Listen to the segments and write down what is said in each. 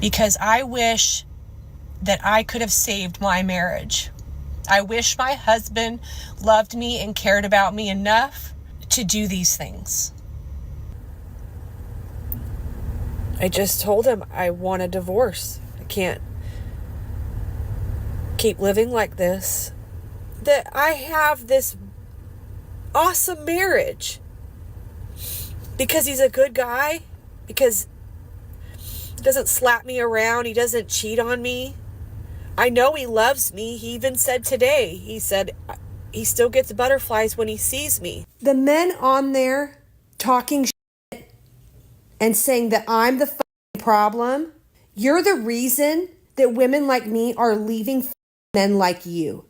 because I wish that I could have saved my marriage. I wish my husband loved me and cared about me enough to do these things. I just told him I want a divorce. I can't keep living like this. That I have this awesome marriage because he's a good guy, because he doesn't slap me around, he doesn't cheat on me. I know he loves me. He even said today, he said he still gets butterflies when he sees me. The men on there talking shit and saying that I'm the problem, you're the reason that women like me are leaving men like you.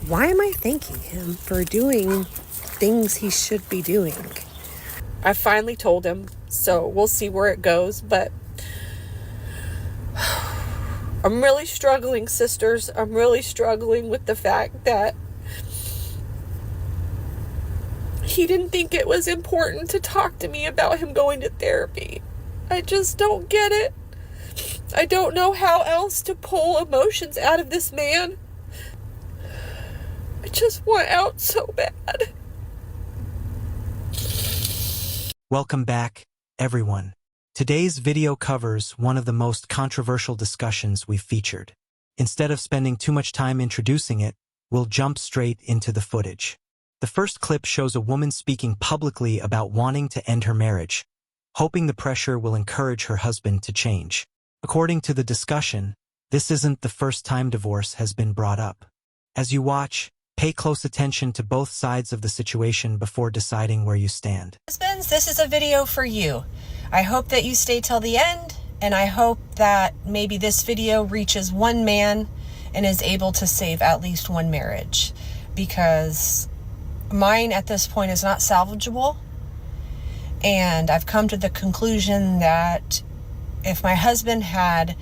Why am I thanking him for doing things he should be doing? I finally told him, so we'll see where it goes, but I'm really struggling, sisters. I'm really struggling with the fact that he didn't think it was important to talk to me about him going to therapy. I just don't get it. I don't know how else to pull emotions out of this man. I just want out so bad. Welcome back, everyone. Today's video covers one of the most controversial discussions we've featured. Instead of spending too much time introducing it, we'll jump straight into the footage. The first clip shows a woman speaking publicly about wanting to end her marriage, hoping the pressure will encourage her husband to change. According to the discussion, this isn't the first time divorce has been brought up. As you watch, pay close attention to both sides of the situation before deciding where you stand. Husbands, this is a video for you. I hope that you stay till the end, and I hope that maybe this video reaches one man and is able to save at least one marriage, because mine at this point is not salvageable. And I've come to the conclusion that if my husband had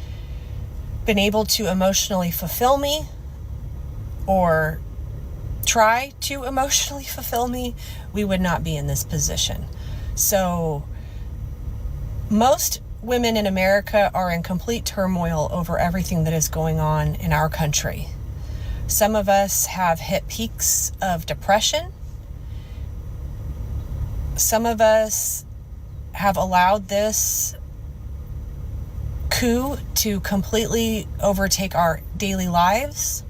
been able to emotionally fulfill me, or try to emotionally fulfill me, we would not be in this position. So most women in America are in complete turmoil over everything that is going on in our country. Some of us have hit peaks of depression. Some of us have allowed this coup to completely overtake our daily lives.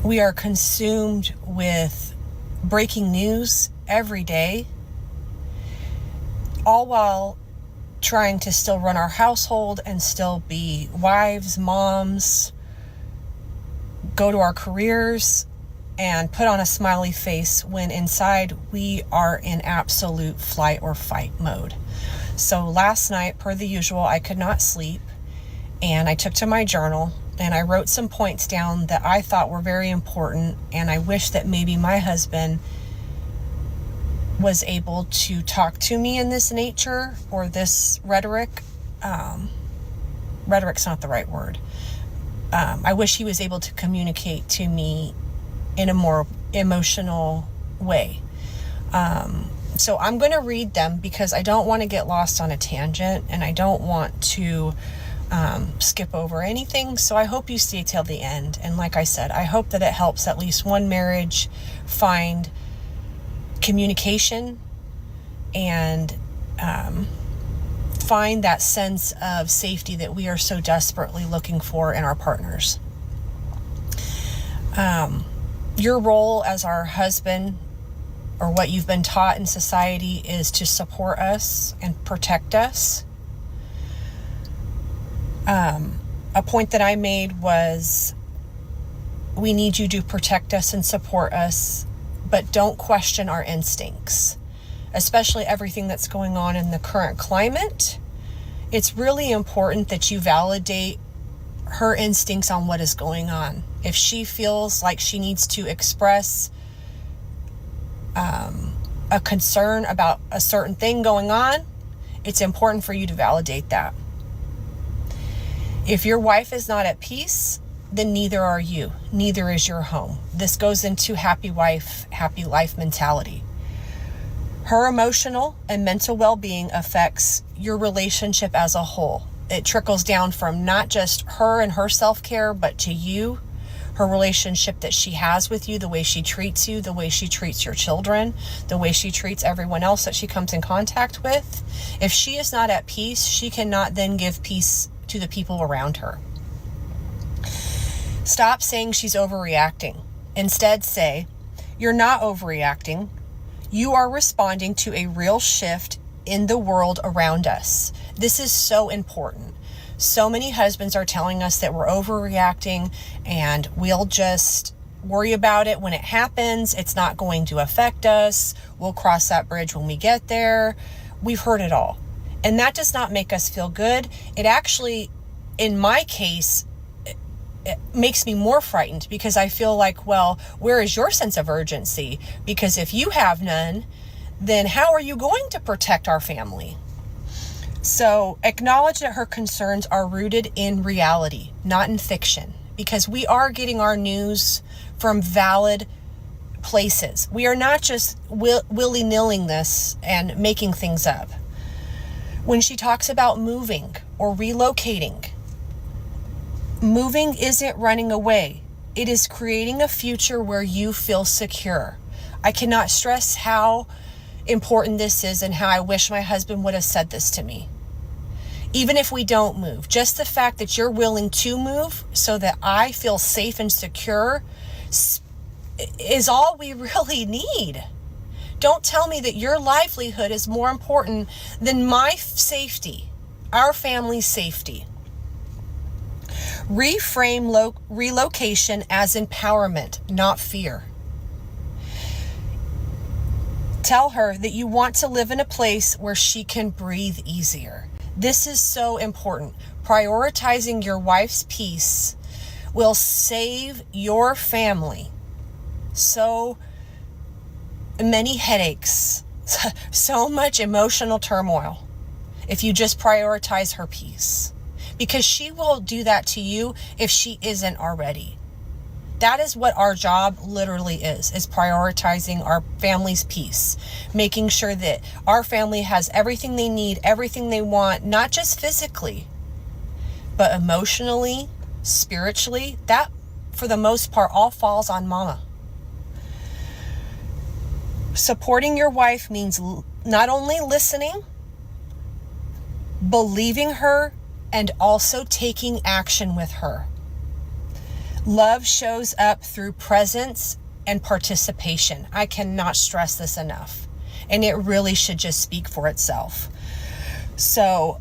We are consumed with breaking news every day, all while trying to still run our household and still be wives, moms, go to our careers, and put on a smiley face when inside we are in absolute flight or fight mode. So last night, per the usual, I could not sleep, and I took to my journal and I wrote some points down that I thought were very important, and I wish that maybe my husband was able to talk to me in this nature, or this rhetoric. Rhetoric's not the right word. I wish he was able to communicate to me in a more emotional way. So I'm going to read them because I don't want to get lost on a tangent, and I don't want to skip over anything. So I hope you stay till the end. And like I said, I hope that it helps at least one marriage find communication and find that sense of safety that we are so desperately looking for in our partners. Your role as our husband, or what you've been taught in society, is to support us and protect us. A point that I made was, we need you to protect us and support us, but don't question our instincts, especially everything that's going on in the current climate. It's really important that you validate her instincts on what is going on. If she feels like she needs to express a concern about a certain thing going on, it's important for you to validate that. If your wife is not at peace, then neither are you. Neither is your home. This goes into happy wife, happy life mentality. Her emotional and mental well-being affects your relationship as a whole. It trickles down from not just her and her self-care, but to you, her relationship that she has with you, the way she treats you, the way she treats your children, the way she treats everyone else that she comes in contact with. If she is not at peace, she cannot then give peace to the people around her. Stop saying she's overreacting. Instead, say, you're not overreacting. You are responding to a real shift in the world around us. This is so important. So many husbands are telling us that we're overreacting and we'll just worry about it when it happens. It's not going to affect us. We'll cross that bridge when we get there. We've heard it all. And that does not make us feel good. It actually, in my case, it makes me more frightened because I feel like, well, where is your sense of urgency? Because if you have none, then how are you going to protect our family? So acknowledge that her concerns are rooted in reality, not in fiction, because we are getting our news from valid places. We are not just willy-nilling this and making things up. When she talks about moving or relocating, moving isn't running away. It is creating a future where you feel secure. I cannot stress how important this is and how I wish my husband would have said this to me. Even if we don't move, just the fact that you're willing to move so that I feel safe and secure is all we really need. Don't tell me that your livelihood is more important than my safety, our family's safety. Reframe relocation as empowerment, not fear. Tell her that you want to live in a place where she can breathe easier. This is so important. Prioritizing your wife's peace will save your family so many headaches, so much emotional turmoil if you just prioritize her peace. Because she will do that to you if she isn't already. That is what our job literally is prioritizing our family's peace. Making sure that our family has everything they need, everything they want, not just physically, but emotionally, spiritually. That, for the most part, all falls on mama. Supporting your wife means not only listening, believing her, and also taking action with her. Love shows up through presence and participation. I cannot stress this enough. And it really should just speak for itself. So,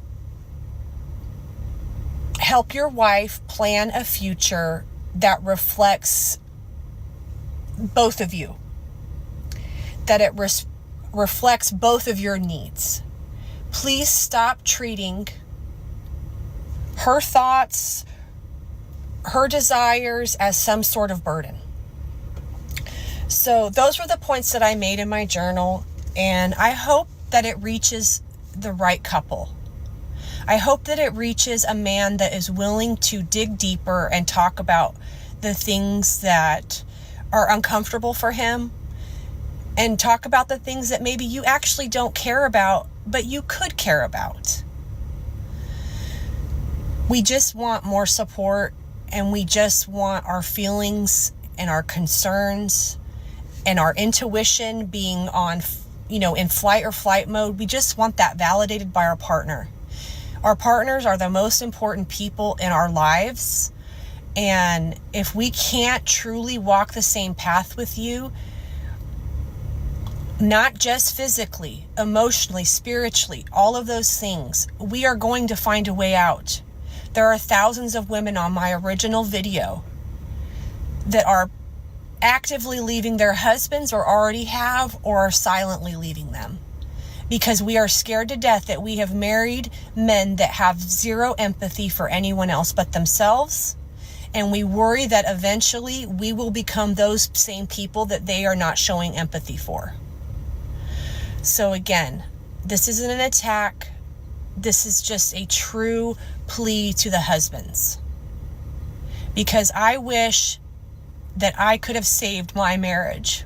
help your wife plan a future that reflects both of you. That it reflects both of your needs. Please stop treating her thoughts, her desires as some sort of burden. So those were the points that I made in my journal, and I hope that it reaches the right couple. I hope that it reaches a man that is willing to dig deeper and talk about the things that are uncomfortable for him, and talk about the things that maybe you actually don't care about, but you could care about. We just want more support, and we just want our feelings and our concerns and our intuition being on, in flight or flight mode. We just want that validated by our partner. Our partners are the most important people in our lives. And if we can't truly walk the same path with you, not just physically, emotionally, spiritually, all of those things, we are going to find a way out. There are thousands of women on my original video that are actively leaving their husbands, or already have, or are silently leaving them. Because we are scared to death that we have married men that have zero empathy for anyone else but themselves. And we worry that eventually we will become those same people that they are not showing empathy for. So again, this isn't an attack. This is just a true plea to the husbands. Because I wish that I could have saved my marriage.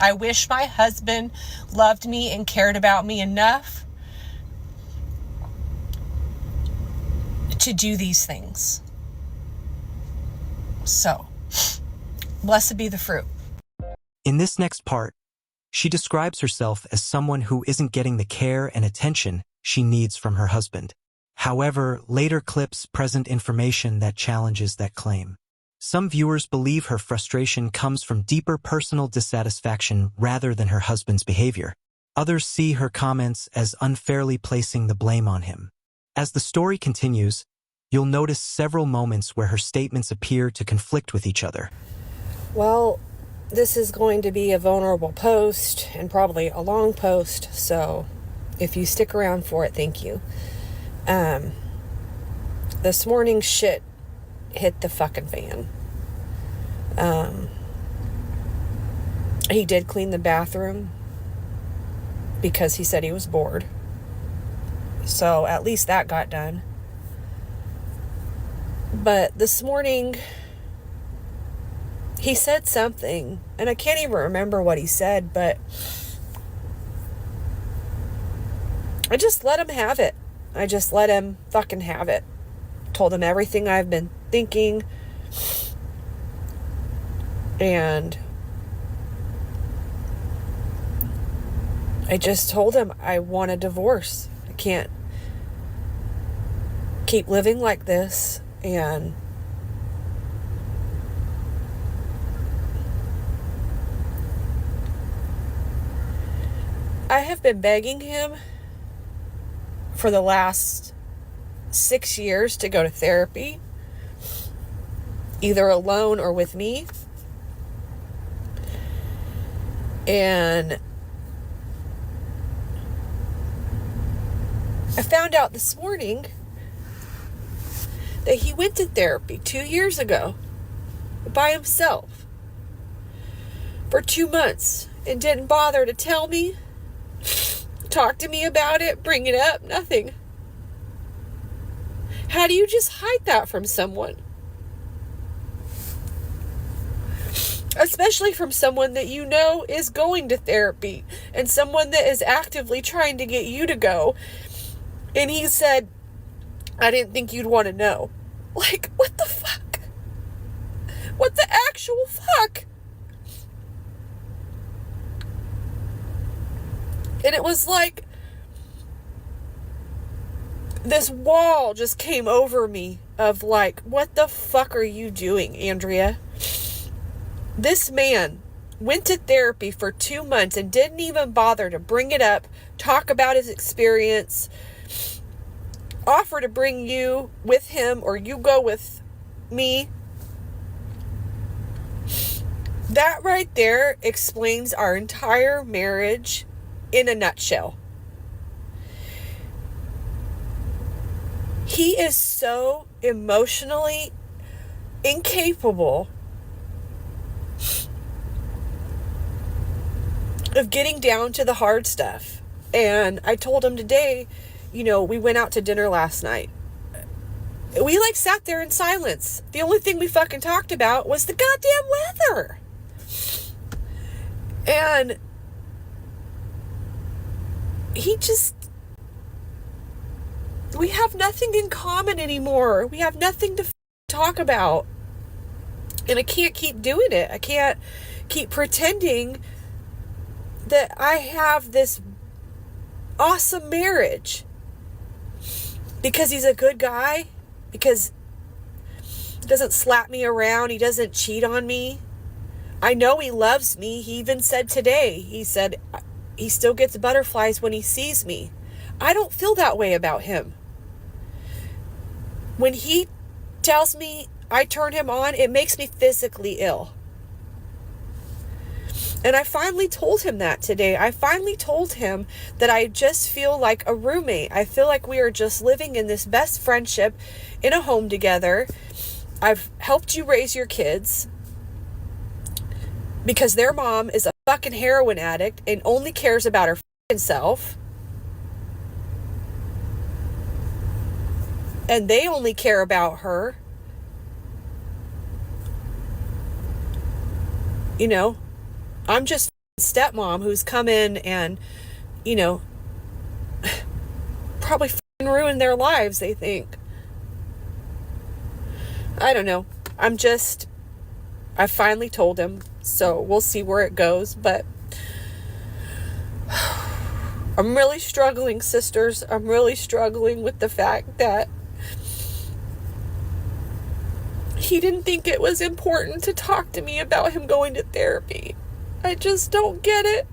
I wish my husband loved me and cared about me enough to do these things. So, blessed be the fruit. In this next part, she describes herself as someone who isn't getting the care and attention she needs from her husband. However, later clips present information that challenges that claim. Some viewers believe her frustration comes from deeper personal dissatisfaction rather than her husband's behavior. Others see her comments as unfairly placing the blame on him. As the story continues, you'll notice several moments where her statements appear to conflict with each other. Well, this is going to be a vulnerable post and probably a long post, so if you stick around for it, thank you. This morning shit hit the fucking fan. He did clean the bathroom because he said he was bored. So at least that got done. But this morning, he said something, and I can't even remember what he said, but I just let him have it. I just let him fucking have it. Told him everything I've been thinking. And I just told him I want a divorce. I can't keep living like this. And I have been begging him for the last 6 years to go to therapy, either alone or with me. And I found out this morning that he went to therapy 2 years ago by himself for 2 months and didn't bother to tell me, talk to me about it, bring it up, nothing. How do you just hide that from someone? Especially from someone that you know is going to therapy and someone that is actively trying to get you to go. And he said, I didn't think you'd want to know. Like, what the fuck? What the actual fuck? And it was like this wall just came over me of like, what the fuck are you doing, Andrea? This man went to therapy for 2 months and didn't even bother to bring it up, talk about his experience, offer to bring you with him or you go with me. That right there explains our entire marriage in a nutshell. He is so emotionally incapable of getting down to the hard stuff. And I told him today, you know, we went out to dinner last night. We like sat there in silence. The only thing we fucking talked about was the goddamn weather. And he just, we have nothing in common anymore. We have nothing to talk about. And I can't keep doing it. I can't keep pretending that I have this awesome marriage because he's a good guy, because he doesn't slap me around, he doesn't cheat on me. I know he loves me. He even said today, he said he still gets butterflies when he sees me. I don't feel that way about him. When he tells me I turn him on, it makes me physically ill. And I finally told him that today. I finally told him that I just feel like a roommate. I feel like we are just living in this best friendship in a home together. I've helped you raise your kids because their mom is a fucking heroin addict and only cares about her fucking self. And they only care about her. You know, I'm just stepmom who's come in and, you know, probably ruined their lives, they think. I don't know. I finally told him, so we'll see where it goes, but I'm really struggling, sisters. I'm really struggling with the fact that he didn't think it was important to talk to me about him going to therapy. I just don't get it.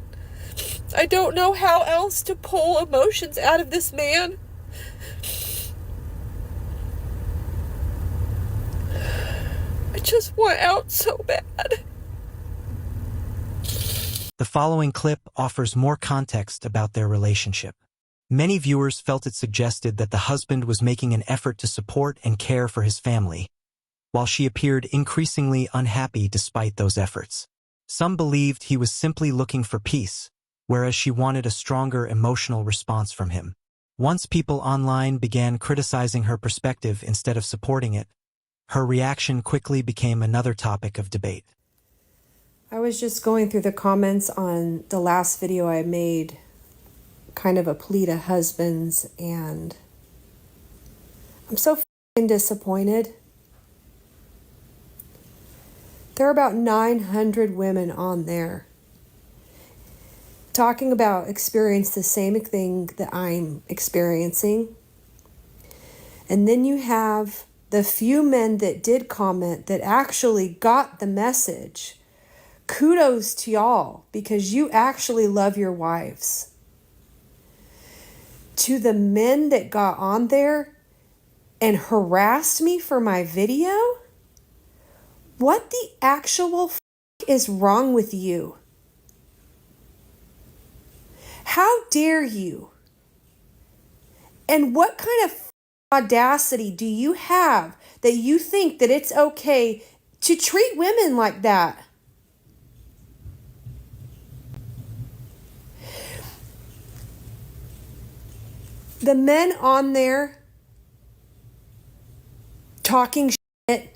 I don't know how else to pull emotions out of this man. I just want out so bad. The following clip offers more context about their relationship. Many viewers felt it suggested that the husband was making an effort to support and care for his family, while she appeared increasingly unhappy despite those efforts. Some believed he was simply looking for peace, whereas she wanted a stronger emotional response from him. Once people online began criticizing her perspective instead of supporting it, her reaction quickly became another topic of debate. I was just going through the comments on the last video I made, kind of a plea to husbands, and I'm so f***ing disappointed. There are about 900 women on there talking about experience the same thing that I'm experiencing. And then you have the few men that did comment that actually got the message. Kudos to y'all, because you actually love your wives. To the men that got on there and harassed me for my video, what the actual f*** is wrong with you? How dare you? And what kind of audacity do you have that you think that it's okay to treat women like that? The men on there talking shit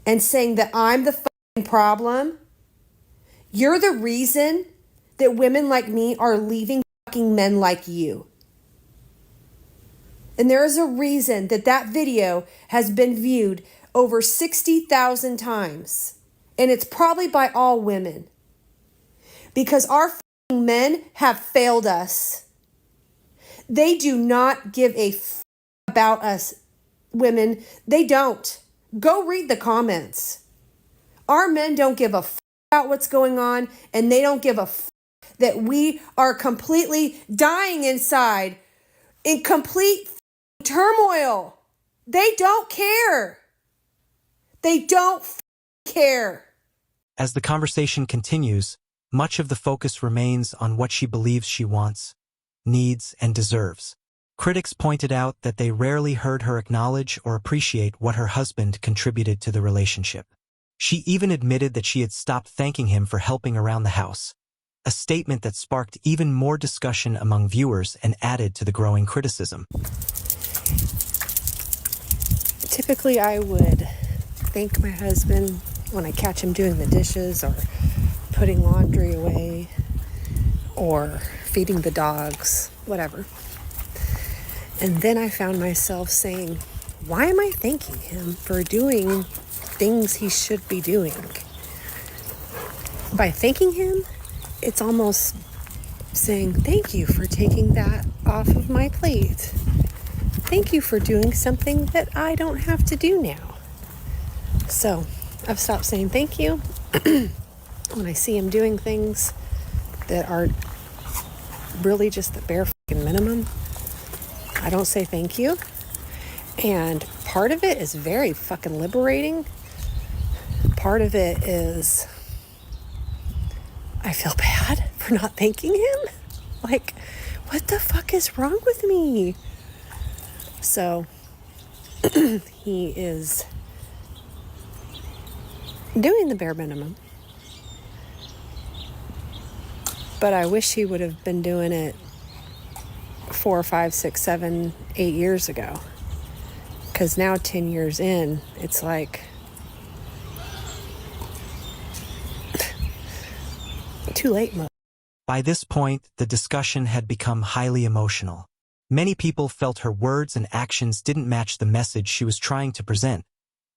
and saying that I'm the fucking problem. You're the reason that women like me are leaving fucking men like you. And there is a reason that that video has been viewed over 60,000 times. And it's probably by all women. Because our fucking men have failed us. They do not give a f*** about us, women. They don't. Go read the comments. Our men don't give a f*** about what's going on, and they don't give a f*** that we are completely dying inside in complete turmoil. They don't care. They don't care. As the conversation continues, much of the focus remains on what she believes she wants, needs, and deserves. Critics pointed out that they rarely heard her acknowledge or appreciate what her husband contributed to the relationship. She even admitted that she had stopped thanking him for helping around the house, a statement that sparked even more discussion among viewers and added to the growing criticism. Typically, I would thank my husband when I catch him doing the dishes or putting laundry away or feeding the dogs, whatever. And then I found myself saying, why am I thanking him for doing things he should be doing? By thanking him, it's almost saying, thank you for taking that off of my plate. Thank you for doing something that I don't have to do now. So I've stopped saying thank you when I see him doing things that are really just the bare fucking minimum. I don't say thank you. And part of it is very fucking liberating. Part of it is I feel bad for not thanking him. Like, what the fuck is wrong with me? So he is doing the bare minimum. But I wish he would have been doing it 4, 5, 6, 7, 8 years ago. Because now 10 years in, it's like too late, Mo. By this point, the discussion had become highly emotional. Many people felt her words and actions didn't match the message she was trying to present,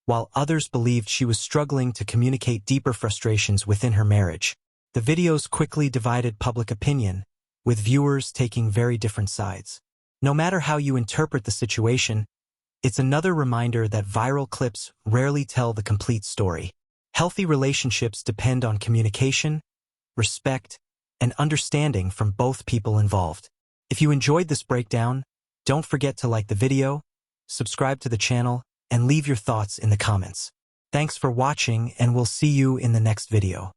while others believed she was struggling to communicate deeper frustrations within her marriage. The videos quickly divided public opinion, with viewers taking very different sides. No matter how you interpret the situation, it's another reminder that viral clips rarely tell the complete story. Healthy relationships depend on communication, respect, and understanding from both people involved. If you enjoyed this breakdown, don't forget to like the video, subscribe to the channel, and leave your thoughts in the comments. Thanks for watching, and we'll see you in the next video.